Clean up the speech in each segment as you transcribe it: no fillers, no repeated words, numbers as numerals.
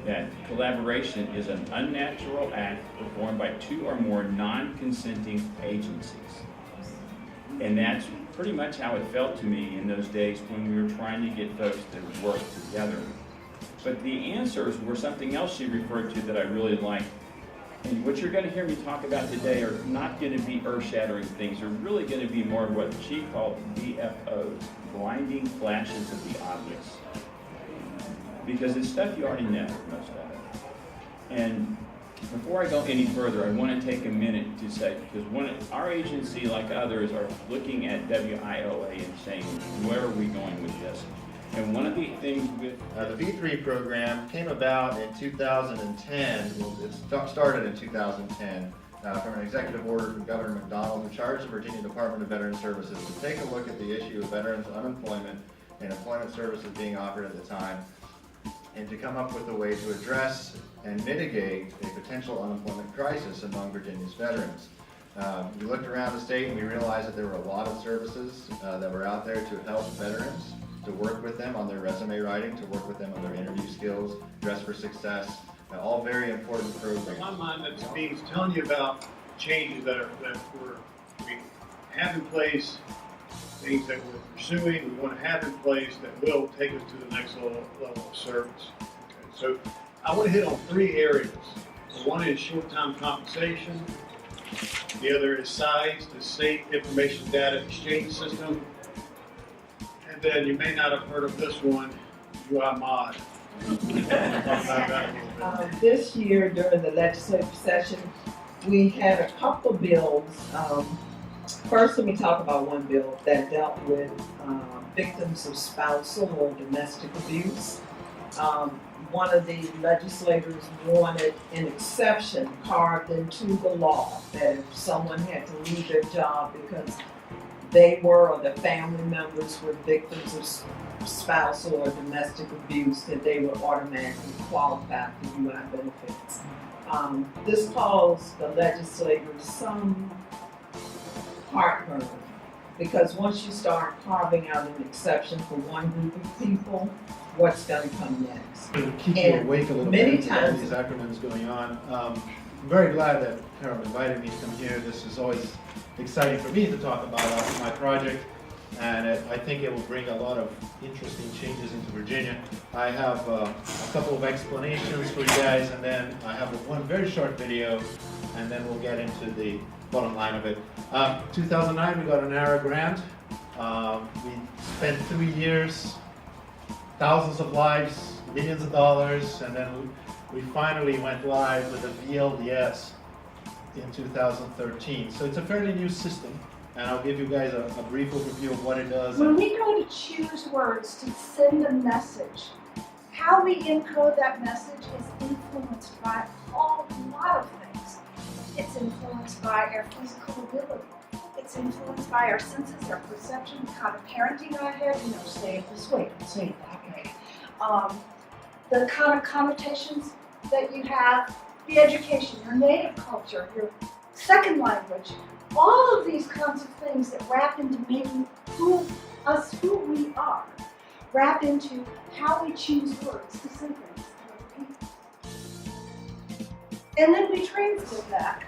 that collaboration is an unnatural act performed by two or more non-consenting agencies. And that's pretty much how it felt to me in those days when we were trying to get folks to work together. But the answers were something else she referred to that I really liked. And what you're going to hear me talk about today are not going to be earth-shattering things. They're really going to be more of what she called BFOs, blinding flashes of the obvious. Because it's stuff you already know, most of it. And before I go any further, I want to take a minute to say, because our agency, like others, are looking at WIOA and saying, where are we going with this? And one of the things with the V3 program came about in 2010. Well, it started in 2010 from an executive order from Governor McDonald, who charged the Virginia Department of Veteran Services to take a look at the issue of veterans' unemployment and employment services being offered at the time, and to come up with a way to address and mitigate a potential unemployment crisis among Virginia's veterans. We looked around the state and we realized that there were a lot of services that were out there to help veterans, to work with them on their resume writing, to work with them on their interview skills, Dress for Success, all very important programs. In my mind, that means telling you about changes that we have in place, things that we're pursuing, we want to have in place that will take us to the next level of service. Okay, so I want to hit on three areas. One is short-time compensation. The other is SIDES, the State Information Data Exchange System. And then you may not have heard of this one, UIMod. This year during the legislative session, we had a couple of bills. First, let me talk about one bill that dealt with victims of spousal or domestic abuse. One of the legislators wanted an exception carved into the law that if someone had to leave their job because they were or their family members were victims of spousal or domestic abuse, that they would automatically qualify for UI benefits. This caused the legislators some heartburn, because once you start carving out an exception for one group of people, what's going to come next? It'll keep you awake a little bit with all these acronyms going on. I'm very glad that Carol invited me to come here. This is always exciting for me to talk about my project, and I think it will bring a lot of interesting changes into Virginia. I have a couple of explanations for you guys, and then I have one very short video, and then we'll get into the bottom line of it. 2009, we got an ARA grant. We spent 3 years, thousands of lives, millions of dollars, and then we finally went live with the VLDS in 2013. So it's a fairly new system, and I'll give you guys a brief overview of what it does. When we go to choose words to send a message, how we encode that message is influenced by a lot of things. It's influenced by our physical ability. It's influenced by our senses, our perception, the kind of parenting I had, say it this way, don't say it that way. The kind of connotations that you have, the education, your native culture, your second language, all of these kinds of things that wrap into making who we are, wrap into how we choose words to say things to other people. And then we translate that.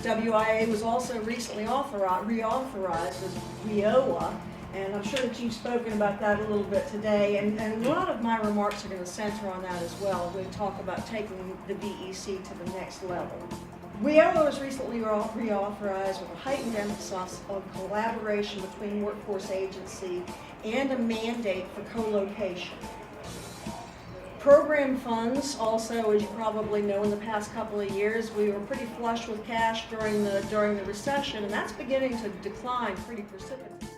WIA was also recently reauthorized as WIOA, and I'm sure that you've spoken about that a little bit today, and a lot of my remarks are going to center on that as well. We talk about taking the VEC to the next level. WIOA was recently reauthorized with a heightened emphasis on collaboration between workforce agency and a mandate for co-location. Program funds also, as you probably know, in the past couple of years, we were pretty flush with cash during the recession, and that's beginning to decline pretty precipitously.